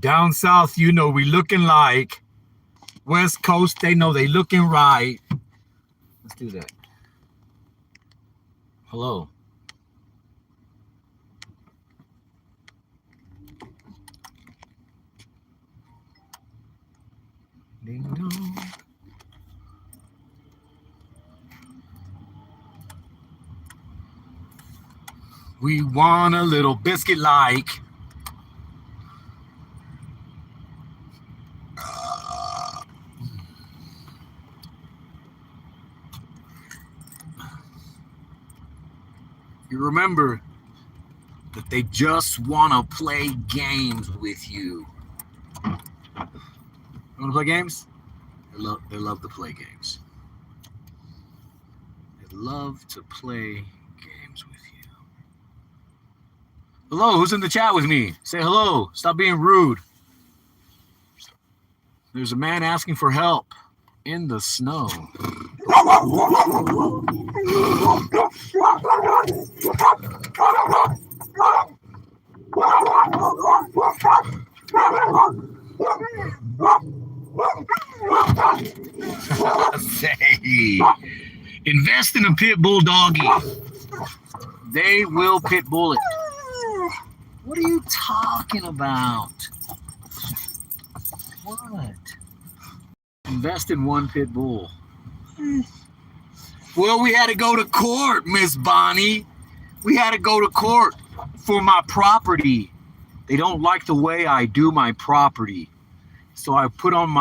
Down south, you know we looking like. West Coast, they know they looking right. Let's do that. Hello. Ding dong. We want a little biscuit like. You remember that they just want to play games with you. You want to play games? They love to play games. They love to play games with you. Hello, who's in the chat with me? Say hello. Stop being rude. There's a man asking for help in the snow. Say, invest in a pit bull doggy. They will pit bull it. What are you talking about? What? Invest in one pit bull. Well, we had to go to court, Miss Bonnie. We had to go to court for my property. They don't like the way I do my property. So I put on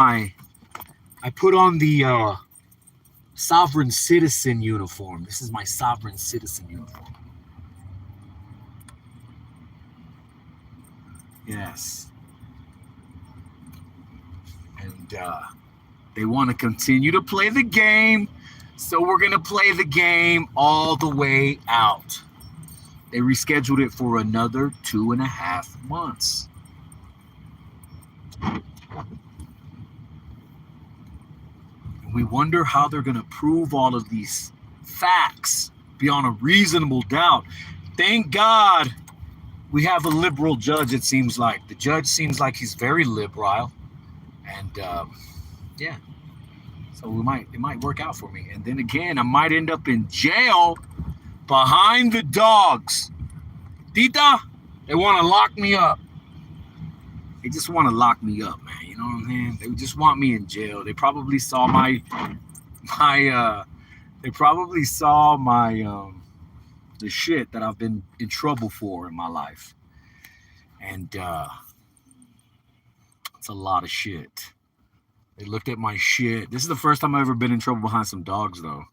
the sovereign citizen uniform. This is my sovereign citizen uniform. Yes. And they want to continue to play the game. So we're going to play the game all the way out. They rescheduled it for another 2.5 months. We wonder how they're going to prove all of these facts beyond a reasonable doubt. Thank God we have a liberal judge, it seems like. The judge seems like he's very liberal. And, yeah. So it might work out for me. And then again, I might end up in jail behind the dogs. Tita, they want to lock me up. They just want to lock me up, man. You know what I'm saying? They just want me in jail. They probably saw my the shit that I've been in trouble for in my life. And it's a lot of shit. They looked at my shit. This is the first time I've ever been in trouble behind some dogs, though.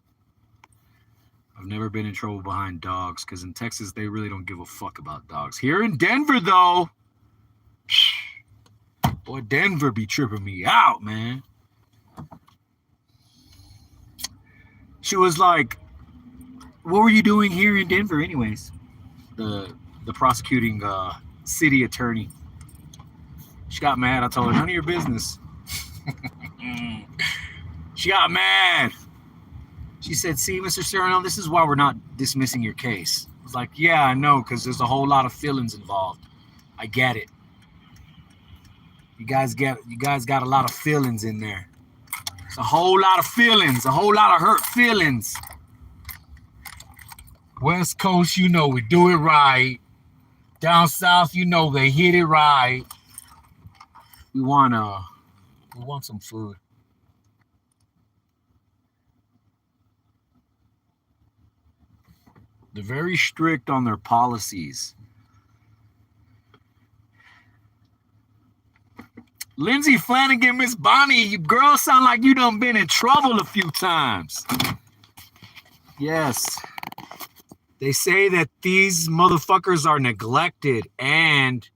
I've never been in trouble behind dogs because in Texas, they really don't give a fuck about dogs. Here in Denver, though, boy, Denver be tripping me out, man. She was like, what were you doing here in Denver anyways? The prosecuting city attorney. She got mad. I told her, none of your business. She got mad. She said, see, Mr. Serrano, this is why we're not dismissing your case. I was like, yeah, I know, because there's a whole lot of feelings involved. I get it. You guys got a lot of feelings in there. It's a whole lot of feelings, a whole lot of hurt feelings. West Coast, you know we do it right. Down south, you know they hit it right. We want some food. They're very strict on their policies. Lindsay Flanagan, Miss Bonnie, you girls sound like you done been in trouble a few times. Yes. They say that these motherfuckers are neglected and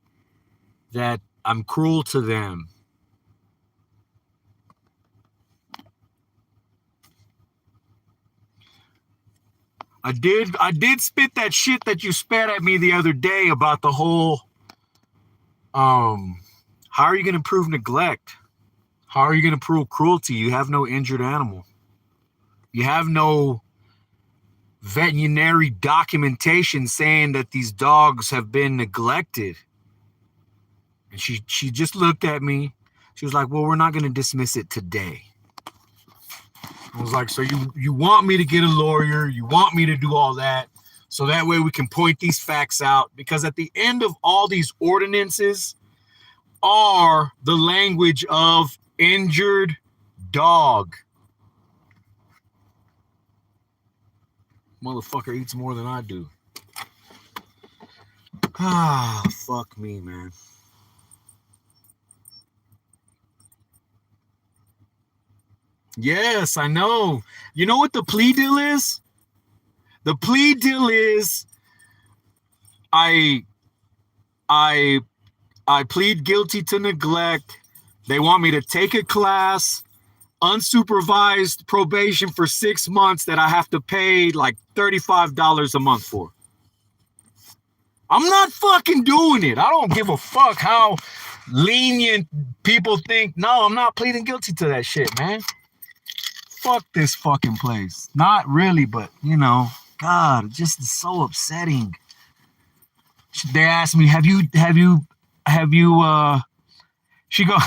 that I'm cruel to them. I did spit that shit that you spat at me the other day about the whole, how are you going to prove neglect? How are you going to prove cruelty? You have no injured animal. You have no veterinary documentation saying that these dogs have been neglected And she just looked at me. She was like, well, we're not going to dismiss it today. I was like, so you want me to get a lawyer? You want me to do all that? So that way we can point these facts out. Because at the end of all these ordinances are the language of injured dog. Motherfucker eats more than I do. Ah, fuck me, man. Yes, I know. You know what the plea deal is? The plea deal is I plead guilty to neglect. They want me to take a class, unsupervised probation for 6 months that I have to pay like $35 a month for. I'm not fucking doing it. I don't give a fuck how lenient people think. No, I'm not pleading guilty to that shit, man. Fuck this fucking place. Not really, but you know, God, it just is so upsetting. They asked me, have you she go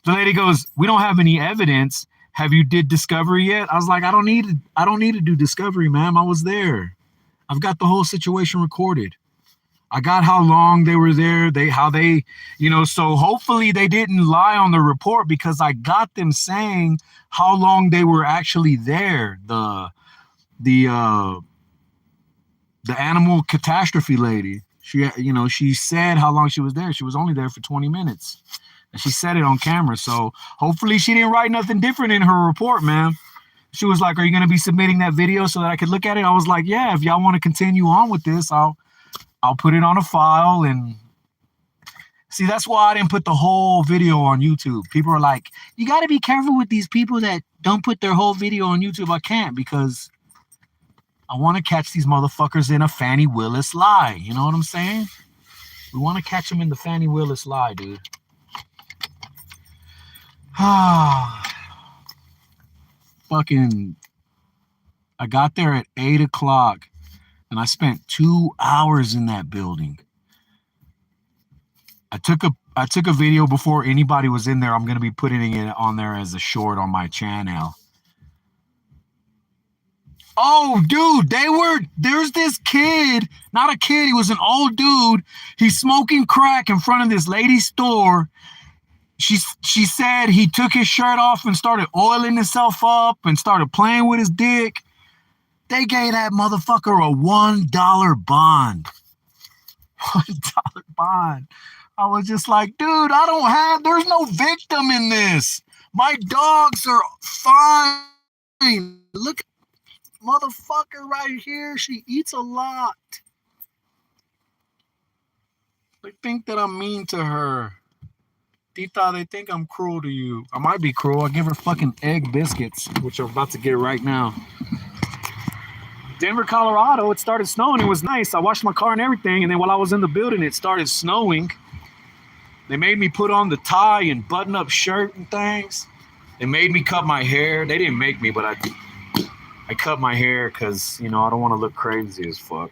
the lady goes, we don't have any evidence. Have you did discovery yet? I was like, I don't need to do discovery, ma'am. I was there. I've got the whole situation recorded. I got how long they were there, so hopefully they didn't lie on the report because I got them saying how long they were actually there. The animal catastrophe lady, she said how long she was there. She was only there for 20 minutes. And she said it on camera. So hopefully she didn't write nothing different in her report, man. She was like, are you going to be submitting that video so that I could look at it? I was like, yeah, if y'all want to continue on with this, I'll put it on a file. And see, that's why I didn't put the whole video on YouTube. People are like, you got to be careful with these people that don't put their whole video on YouTube. I can't, because I want to catch these motherfuckers in a Fannie Willis lie. You know what I'm saying? We want to catch them in the Fannie Willis lie, dude. Fucking, I got there at 8 o'clock and I spent 2 hours in that building. I took a video before anybody was in there. I'm going to be putting it on there as a short on my channel. Oh, dude, there's this kid, not a kid, he was an old dude. He's smoking crack in front of this lady's store. She said he took his shirt off and started oiling himself up and started playing with his dick. They gave that motherfucker a $1 bond. $1 bond. I was just like, dude, there's no victim in this. My dogs are fine. Look, motherfucker right here, she eats a lot. They think that I'm mean to her. Tita, they think I'm cruel to you. I might be cruel. I give her fucking egg biscuits, which I'm about to get right now. Denver, Colorado, it started snowing. It was nice. I washed my car and everything, and then while I was in the building, it started snowing. They made me put on the tie and button-up shirt and things. They made me cut my hair. They didn't make me, but I cut my hair because, I don't want to look crazy as fuck.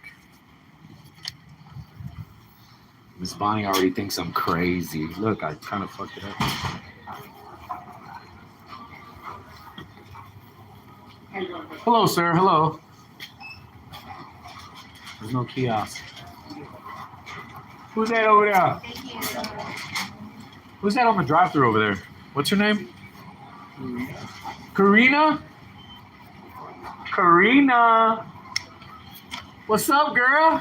Miss Bonnie already thinks I'm crazy. Look, I kind of fucked it up. Hello, sir. Hello. There's no kiosk. Who's that over there? Who's that on the drive-thru over there? What's her name? Karina? Karina. What's up, girl?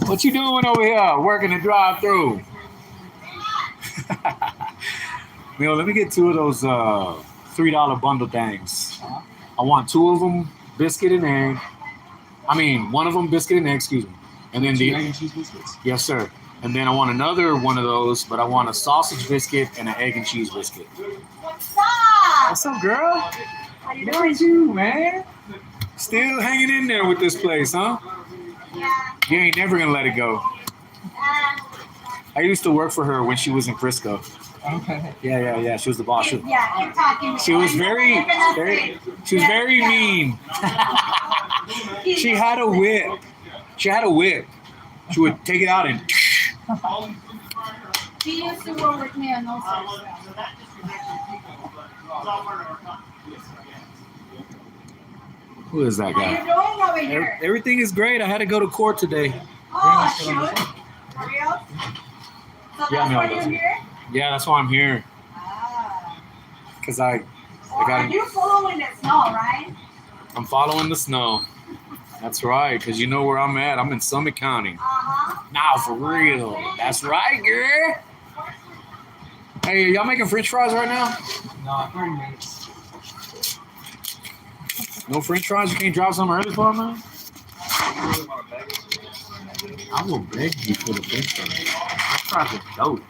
What you doing over here? Working the drive-thru. Let me get 2 of those $3 bundle things. I want 2 of them, biscuit and egg. One of them biscuit and egg, excuse me. And then the egg and cheese biscuits? Yes, sir. And then I want another one of those, but I want a sausage biscuit and an egg and cheese biscuit. What's up? What's up, girl? How you Look doing? at you, man. Still hanging in there with this place, huh? Yeah. You ain't never gonna let it go. I used to work for her when she was in Frisco. Okay. Yeah. She was the boss. Yeah, keep talking. She was very mean. She had a whip. She would take it out and She used to work with me on those So sorts. that just connects with people, but it's all part of our company. Who is that How you guy? doing over here? Everything is great. I had to go to court today. Oh, shoot. For real? So Yeah, that's no, why it you're doesn't. here? Yeah, that's why I'm here. Ah. Because I Or got are you following the snow, right? I'm following the snow. That's right, because you know where I'm at. I'm in Summit County. Uh-huh. Nah, for real. That's right, girl. Hey, y'all making French fries right now? No, 30 minutes. No French fries? You can't drop some early for me, man? I will beg you for the French fries. French fries are dope.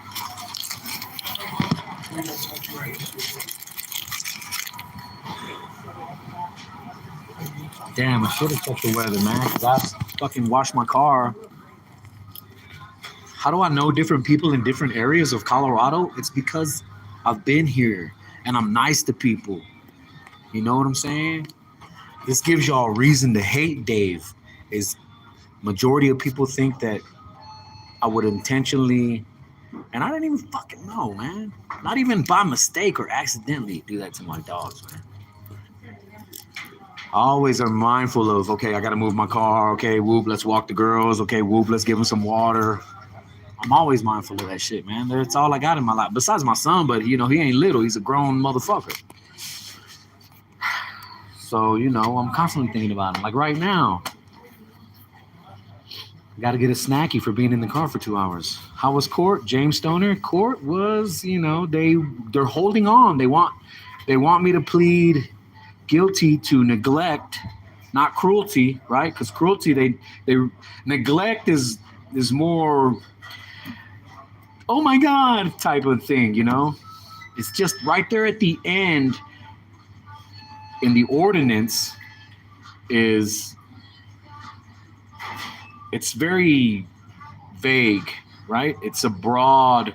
Damn, I should have checked the weather, man, because I fucking washed my car. How do I know different people in different areas of Colorado? It's because I've been here and I'm nice to people. You know what I'm saying? This gives y'all a reason to hate Dave. Is majority of people think that I would intentionally, and I didn't even fucking know, man. Not even by mistake or accidentally do that to my dogs, man. I always am mindful of, okay, I gotta move my car. Okay, whoop, let's walk the girls. Okay, whoop, let's give them some water. I'm always mindful of that shit, man. That's all I got in my life. Besides my son, but you know, he ain't little. He's a grown motherfucker. So, you know, I'm constantly thinking about him. Like right now, got to get a snacky for being in the car for 2 hours. How was court? James Stoner? Court was, you know, they're holding on. They want me to plead guilty to neglect, not cruelty, right? Because cruelty, they neglect is more, oh my god type of thing, you know. It's just right there at the end in the ordinance is it's very vague, right? It's a broad,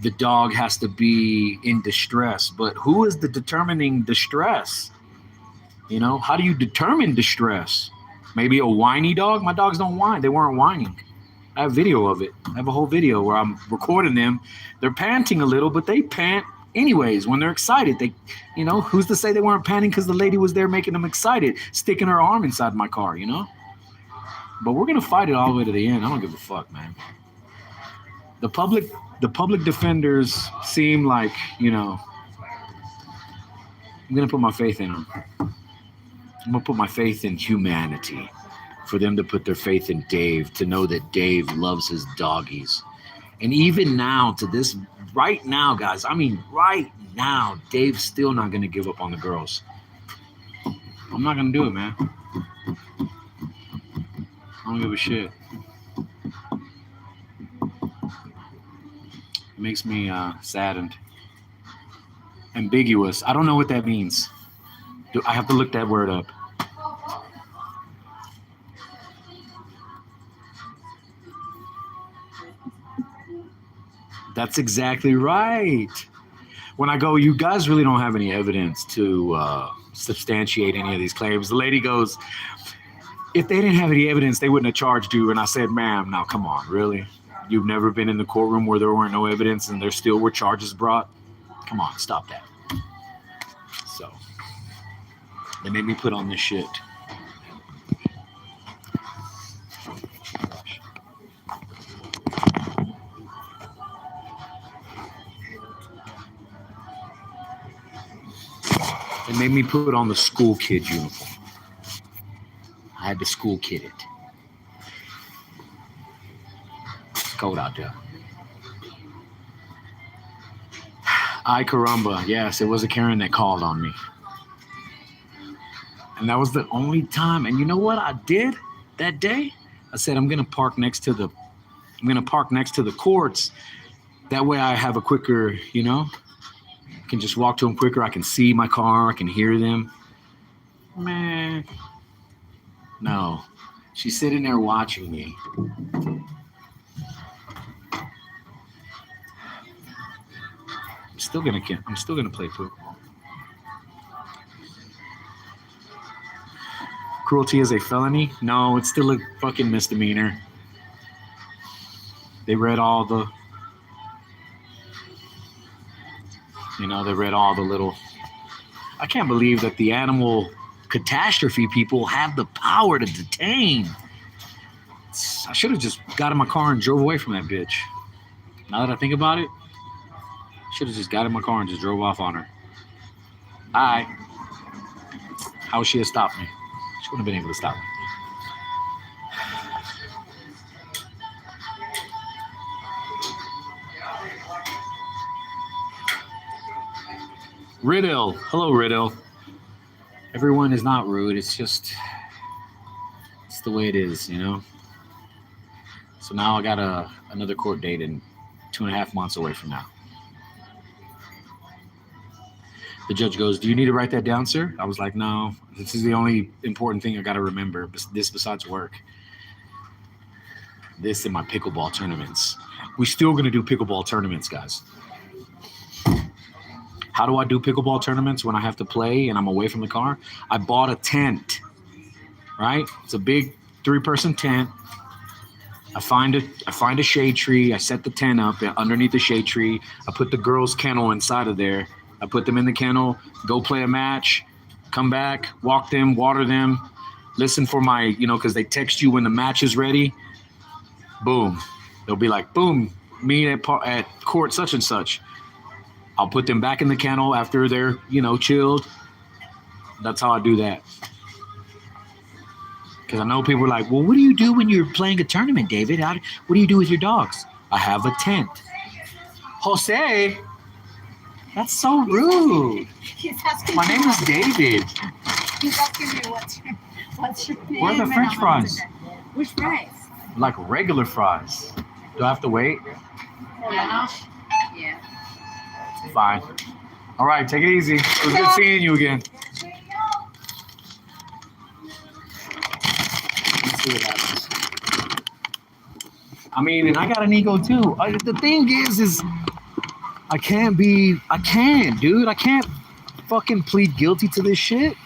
the dog has to be in distress, but who is the determining distress? You know, how do you determine distress? Maybe a whiny dog? My dogs don't whine. They weren't whining. I have video of it. I have a whole video where I'm recording them. They're panting a little, but they pant anyways when they're excited. They, you know, who's to say they weren't panting because the lady was there making them excited, sticking her arm inside my car, you know? But we're gonna fight it all the way to the end. I don't give a fuck, man. The public defenders seem like, you know, I'm gonna put my faith in them. I'm gonna put my faith in humanity, for them to put their faith in Dave, to know that Dave loves his doggies. And even now, to this, right now, guys, I mean, right now, Dave's still not gonna give up on the girls. I'm not gonna do it, man. I don't give a shit. It makes me saddened. Ambiguous. I don't know what that means. I have to look that word up. That's exactly right. When I go, you guys really don't have any evidence to substantiate any of these claims. The lady goes, if they didn't have any evidence, they wouldn't have charged you. And I said, ma'am, now come on, really? You've never been in the courtroom where there weren't no evidence and there still were charges brought? Come on, stop that. So they made me put on this shit. They made me put on the school kid uniform. I had to school kid it. It's cold out there. Ay caramba. Yes, it was a Karen that called on me. And that was the only time. And you know what I did that day? I said, I'm gonna park next to the courts. That way I have a quicker, you know, I can just walk to them quicker. I can see my car, I can hear them. Man, no. She's sitting there watching me. I'm still gonna play poop. Cruelty is a felony? No, it's still a fucking misdemeanor. They read all the, they read all the little. I can't believe that the animal catastrophe people have the power to detain. I should have just got in my car and drove away from that bitch. Now that I think about it, I should have just got in my car and just drove off on her. Alright. How would she have stopped me? She wouldn't have been able to stop me. Riddle. Hello, Riddle. Everyone is not rude. It's just, it's the way it is, So now I got another court date in 2.5 months away from now. The judge goes, "Do you need to write that down, sir?" I was like, "No, this is the only important thing I got to remember. This besides work. This and my pickleball tournaments. We're still going to do pickleball tournaments, guys. How do I do pickleball tournaments when I have to play and I'm away from the car? I bought a tent, right? It's a big 3-person tent. I find a shade tree. I set the tent up underneath the shade tree. I put the girls' kennel inside of there. I put them in the kennel, go play a match, come back, walk them, water them, listen for my, because they text you when the match is ready. Boom. They'll be like, boom, meet at court such and such. I'll put them back in the kennel after they're, chilled. That's how I do that. Because I know people are like, well, what do you do when you're playing a tournament, David? What do you do with your dogs? I have a tent. Jose, that's so rude. My name is David. He's asking me what's your name? Where are the French fries? Which fries? Like regular fries. Do I have to wait? Yeah. Fine. All right, take it easy. It was good seeing you again. Let's see what happens. I mean, and I got an ego too. The thing is I can't, dude. I can't fucking plead guilty to this shit.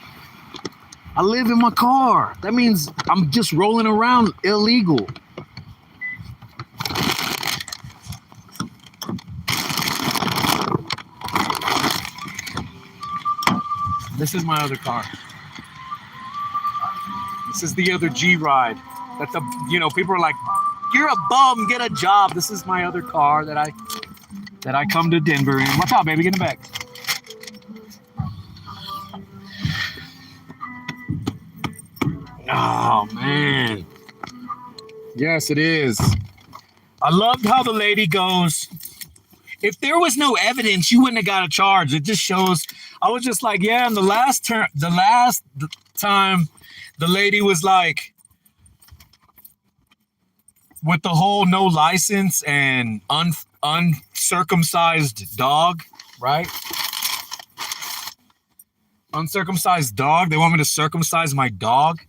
I live in my car. That means I'm just rolling around illegal. This is my other car. This is the other G ride. That people are like, "You're a bum, get a job." This is my other car that I come to Denver in. Watch out, baby, get in the back. Oh man. Yes, it is. I loved how the lady goes, if there was no evidence, you wouldn't have got a charge. It just shows. I was just like, yeah, and the last time the lady was like, with the whole no license and uncircumcised dog, right? Uncircumcised dog. They want me to circumcise my dog.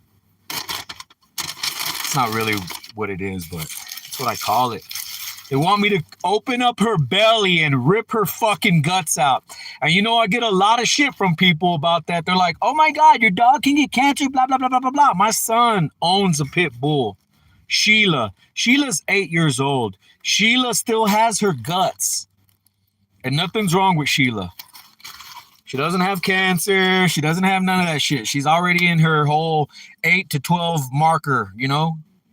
It's not really what it is, but that's what I call it. They want me to open up her belly and rip her fucking guts out. And I get a lot of shit from people about that. They're like, "Oh my God, your dog can get cancer, blah, blah, blah, blah, blah, blah." My son owns a pit bull. Sheila's 8 years old. Sheila still has her guts. And nothing's wrong with Sheila. She doesn't have cancer. She doesn't have none of that shit. She's already in her whole 8 to 12 marker,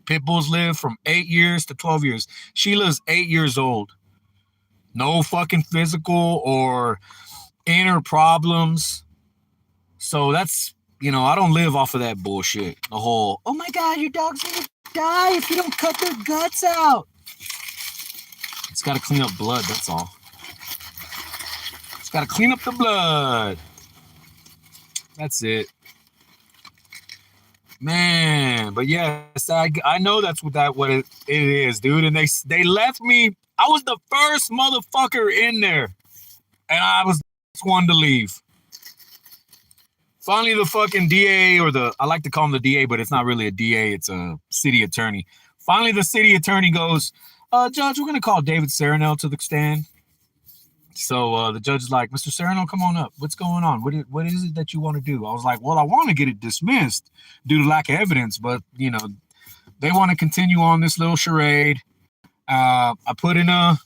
Pit bulls live from 8 years to 12 years. Sheila's 8 years old. No fucking physical or inner problems. So that's, I don't live off of that bullshit. The whole, "Oh my God, your dog's gonna die if you don't cut their guts out." It's got to clean up blood, that's all. It's got to clean up the blood. That's it. Man, but yes, I know that's what it is, dude. And they left me. I was the first motherfucker in there, and I was the first one to leave. Finally, the fucking DA, I like to call him the DA, but it's not really a DA. It's a city attorney. Finally, the city attorney goes, "Judge, we're gonna call David Serenell to the stand." So the judge is like, "Mr. Serenell, come on up. What's going on? What is it that you want to do?" I was like, "Well, I want to get it dismissed due to lack of evidence, but they want to continue on this little charade. I put in a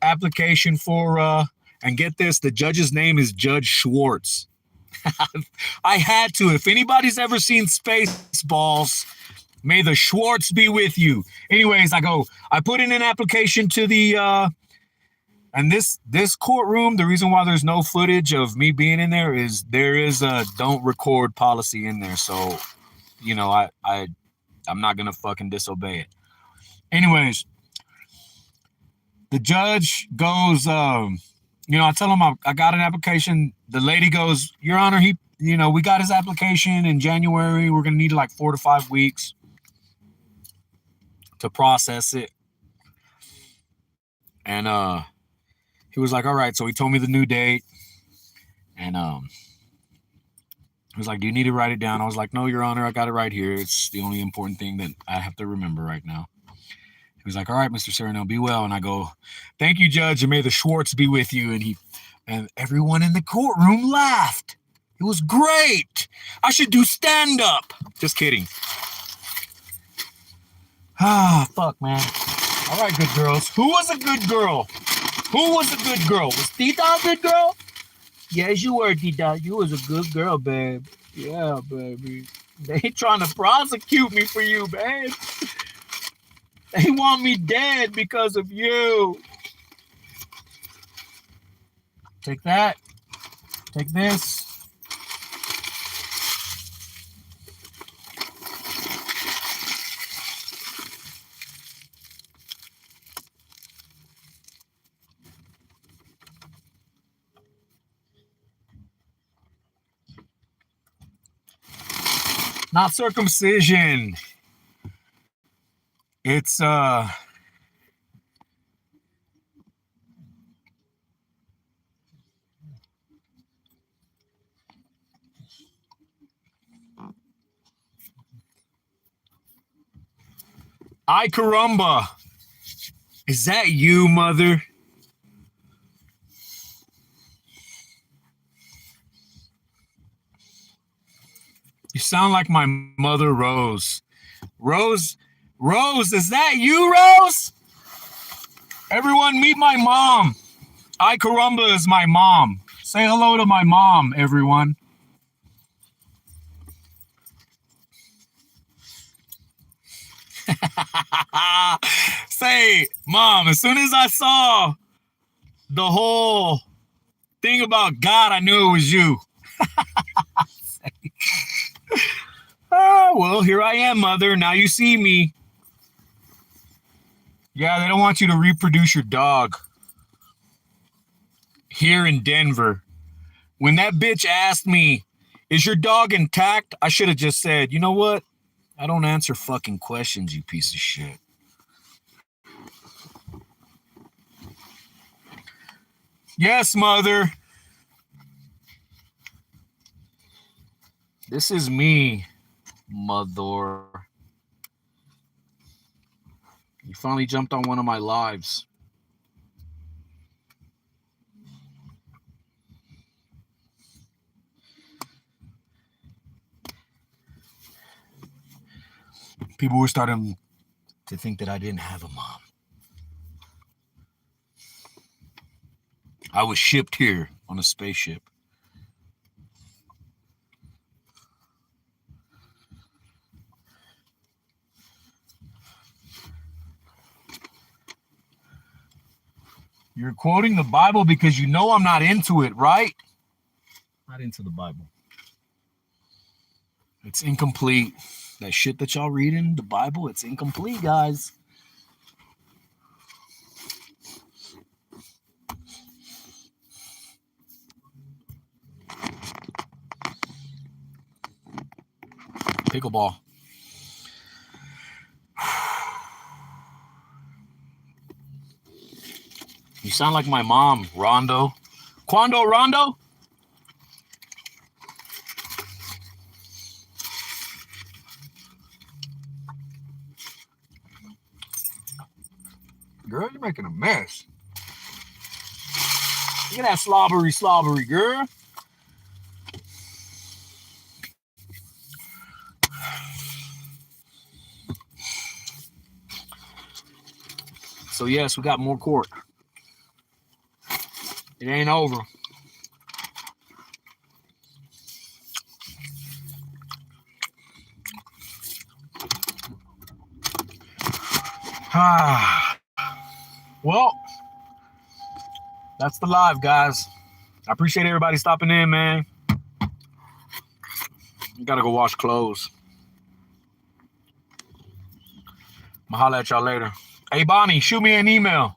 application for, and get this, the judge's name is Judge Schwartz. I had to. If anybody's ever seen Spaceballs, may the Schwartz be with you. Anyways, I put in an application to the, and this courtroom, the reason why there's no footage of me being in there is there is a don't record policy in there. So, I'm not going to fucking disobey it. Anyways, the judge goes, I tell him I got an application. The lady goes, Your Honor, we got his application in January. We're going to need like 4 to 5 weeks to process it. And he was like, all right. So he told me the new date. And he was like, do you need to write it down? I was like, no, Your Honor, I got it right here. It's the only important thing that I have to remember right now. He was like, all right, Mr. Sereno, be well. And I go, thank you, Judge, and may the Schwartz be with you. And everyone in the courtroom laughed. It was great. I should do stand-up. Just kidding. Ah, fuck, man. All right, good girls. Who was a good girl? Who was a good girl? Was Tita a good girl? Yes, you were, Tita. You was a good girl, babe. Yeah, baby. They trying to prosecute me for you, babe. They want me dead because of you. Take that. Take this. Not circumcision. It's Ay caramba. Is that you, mother? You sound like my mother, Rose. Rose, is that you, Rose? Everyone meet my mom. Ay caramba is my mom. Say hello to my mom, everyone. Say, Mom, as soon as I saw the whole thing about God, I knew it was you. Well, here I am, Mother. Now you see me. Yeah, they don't want you to reproduce your dog here in Denver. When that bitch asked me, is your dog intact? I should have just said, you know what? I don't answer fucking questions, you piece of shit. Yes, Mother. This is me, Mother. You finally jumped on one of my lives. People were starting to think that I didn't have a mom. I was shipped here on a spaceship. You're quoting the Bible because you know I'm not into it, right? Not into the Bible. It's incomplete. That shit that y'all read in the Bible, it's incomplete, guys. Pickleball. You sound like my mom, Rondo. Quando Rondo? Girl, you're making a mess. Look at that slobbery, girl. So yes, we got more court. It ain't over. Well, that's the live, guys. I appreciate everybody stopping in, man. Gotta go wash clothes. I'ma holler at y'all later. Hey, Bonnie, shoot me an email.